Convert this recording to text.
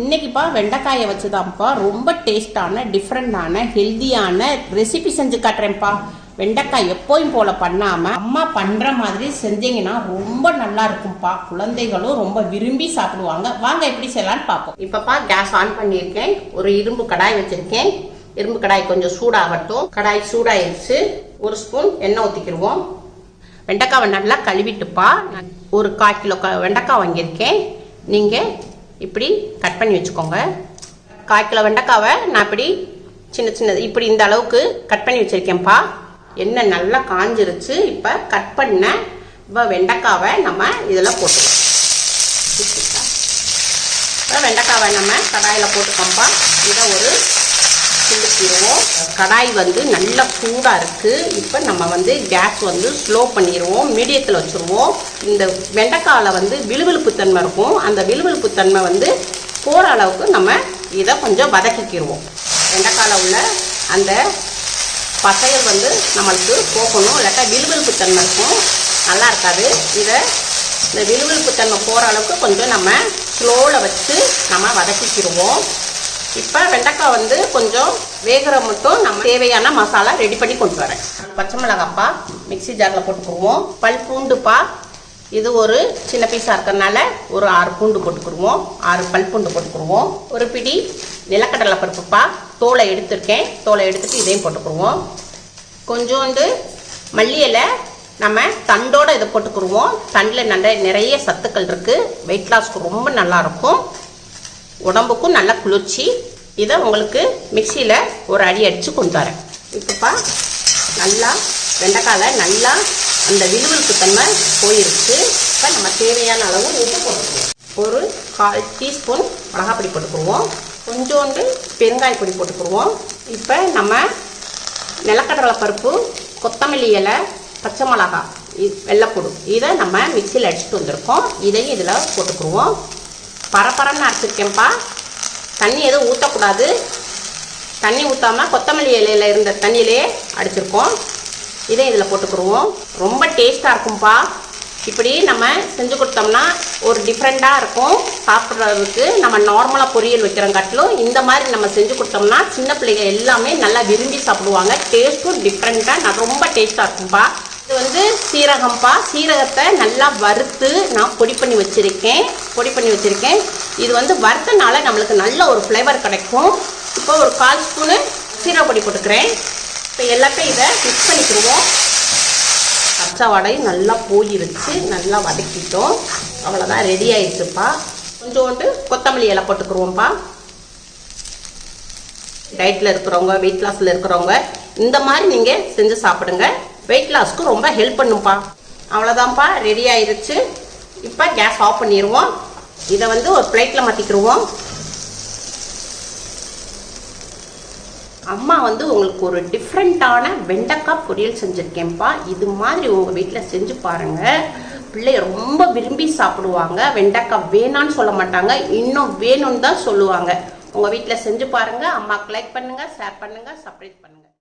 இன்னைக்குப்பா வெண்டைக்காயை வச்சுதான்ப்பா ரொம்ப டேஸ்டான டிஃப்ரெண்டான ஹெல்தியான ரெசிபி செஞ்சு காட்டுறேன்ப்பா. வெண்டைக்காய் எப்போயும் போல பண்ணாம அம்மா பண்ற மாதிரி செஞ்சீங்கன்னா ரொம்ப நல்லா இருக்கும்ப்பா. குழந்தைகளும் ரொம்ப விரும்பி சாப்பிடுவாங்க. வாங்க எப்படி செய்யலான்னு பார்ப்போம். இப்பப்பா கேஸ் ஆன் பண்ணியிருக்கேன். ஒரு இரும்பு கடாய் வச்சிருக்கேன். இரும்பு கடாய் கொஞ்சம் சூடாகட்டும். கடாய் சூடாயிருச்சு. ஒரு ஸ்பூன் எண்ணெய் ஊற்றிக்கிடுவோம். வெண்டைக்காவை நல்லா கழுவிட்டுப்பா. ஒரு 1/4 கிலோ வெண்டைக்காய் வாங்கியிருக்கேன். நீங்கள் இப்படி கட் பண்ணி வச்சுக்கோங்க. 1/4 கிலோ வெண்டைக்காவை நான் இப்படி சின்னது இப்படி இந்த அளவுக்கு கட் பண்ணி வச்சுருக்கேன்ப்பா. எண்ணெய் நல்லா காஞ்சிருச்சு. இப்போ கட் பண்ண வெண்டைக்காவை நம்ம இதில் போட்டுக்கலாம். இப்போ வெண்டைக்காவை நம்ம கடாயில் போட்டுக்கோம்ப்பா. இதை ஒரு கிண்டிடுவோம். கடாய் நல்லா சூடாக இருக்குது. இப்போ நம்ம கேஸ் ஸ்லோ பண்ணிடுவோம். மீடியத்தில் வச்சுருவோம். இந்த வெண்டைக்காயில் விழுவிழுப்பு தன்மை இருக்கும். அந்த விழுவிழுப்பு தன்மை போகிற அளவுக்கு நம்ம இதை கொஞ்சம் வதக்கிக்கிடுவோம். வெண்டைக்காயில் உள்ள அந்த பசைகள் நம்மளுக்கு போகணும். இல்லாட்டா விழுவிழுப்பு தன்மை இருக்கும், நல்லா இருக்காது. இந்த விழுவிழுப்பு தன்மை போகிற அளவுக்கு கொஞ்சம் நம்ம ஸ்லோவில் வச்சு நம்ம வதக்கிக்கிடுவோம். இப்போ வெண்டைக்காய் கொஞ்சம் வேகிற மட்டும் நம்ம தேவையான மசாலா ரெடி பண்ணி கொண்டு வரேன். பச்சை மிளகாப்பா மிக்சி ஜாரில் போட்டுக்குருவோம். பல் பூண்டுப்பா, இது ஒரு சின்ன பீஸாக இருக்கிறதுனால ஒரு 6 பூண்டு போட்டுக்குருவோம். 6 பல் பூண்டு போட்டுக்குருவோம். ஒரு பிடி நிலக்கடலை பருப்புப்பா, தோலை எடுத்துருக்கேன். தோலை எடுத்துட்டு இதையும் போட்டுக்குருவோம். கொஞ்சோண்டு மல்லி இலை நம்ம தண்டோடு இதை போட்டுக்குருவோம். தண்டில் நிறைய சத்துக்கள் இருக்குது. வெயிட் லாஸ்க்கு ரொம்ப நல்லாயிருக்கும், உடம்புக்கும் நல்ல குளிர்ச்சி. இதை உங்களுக்கு மிக்சியில் ஒரு அடி அடித்து கொண்டு வரேன். இப்போப்பா நல்லா வெண்டைக்காயில் நல்லா அந்த விழுவிழுப்பு தன்மை போயிருச்சு. இப்போ நம்ம தேவையான அளவு உப்பு போட்டுக்குவோம். ஒரு 1/4 டீஸ்பூன் மிளகாப்பொடி போட்டுக்குருவோம். கொஞ்சோண்டு பெருங்காய பொடி போட்டுக்குருவோம். இப்போ நம்ம நிலக்கடலை பருப்பு, கொத்தமல்லி இலை, பச்சை மிளகா, வெள்ளைப்பூடு இதை நம்ம மிக்சியில் அடிச்சுட்டு வந்திருக்கோம். இதையும் இதில் போட்டுக்குருவோம். பரப்பரன்னு அரைச்சிருக்கேன்ப்பா. தண்ணி எதுவும் ஊற்றக்கூடாது. தண்ணி ஊற்றாமல் கொத்தமல்லி இலையில் இருந்த தண்ணியிலே அடிச்சிருக்கோம். இதை இதில் போட்டுக்குருவோம். ரொம்ப டேஸ்ட்டாக இருக்கும்ப்பா. இப்படி நம்ம செஞ்சு கொடுத்தோம்னா ஒரு டிஃப்ரெண்ட்டாக இருக்கும் சாப்பிட்றதுக்கு. நம்ம நார்மலாக பொரியல் வைக்கிறங்காட்டிலும் இந்த மாதிரி நம்ம செஞ்சு கொடுத்தோம்னா சின்ன பிள்ளைங்க எல்லாமே நல்லா விரும்பி சாப்பிடுவாங்க. டேஸ்ட்டும் டிஃப்ரெண்ட்டாக ரொம்ப டேஸ்ட்டாக இருக்கும்ப்பா. இது சீரகம்ப்பா. சீரகத்தை நல்லா வறுத்து நான் பொடி பண்ணி வச்சுருக்கேன். இது வறுத்தனால நம்மளுக்கு நல்ல ஒரு ஃப்ளேவர் கிடைக்கும். இப்போ ஒரு 1/4 ஸ்பூனு சீரக பொடி போட்டுக்கிறேன். இப்போ எல்லாத்தையும் இதை மிக்ஸ் பண்ணிக்கிடுவோம். பச்சை வடையும் நல்லா போயிருச்சு. நல்லா வதக்கிட்டோம். அவ்வளோதான், ரெடி ஆயிடுச்சுப்பா. கொஞ்சோண்டு கொத்தமல்லி இலை போட்டுக்குருவோம்ப்பா. டயட்டில் இருக்கிறவங்க, வெயிட் லாஸில் இருக்கிறவங்க இந்த மாதிரி நீங்கள் செஞ்சு சாப்பிடுங்க. வெயிட் லாஸ்க்கு ரொம்ப ஹெல்ப் பண்ணும்ப்பா. அவ்வளோதான்ப்பா, ரெடி ஆயிடுச்சு. இப்போ கேஸ் ஆஃப் பண்ணிடுவோம். இதை ஒரு பிளேட்டில் மாற்றிக்கிடுவோம். அம்மா உங்களுக்கு ஒரு டிஃப்ரெண்ட்டான வெண்டைக்காய் பொரியல் செஞ்சுருக்கேன்ப்பா. இது மாதிரி உங்கள் வீட்டில் செஞ்சு பாருங்கள். பிள்ளைய ரொம்ப விரும்பி சாப்பிடுவாங்க. வெண்டைக்காய் வேணான்னு சொல்ல மாட்டாங்க, இன்னும் வேணும்னு தான் சொல்லுவாங்க. உங்கள் வீட்டில் செஞ்சு பாருங்கள். அம்மாவுக்கு லைக் பண்ணுங்கள், ஷேர் பண்ணுங்கள், சப்ஸ்கிரைப் பண்ணுங்கள்.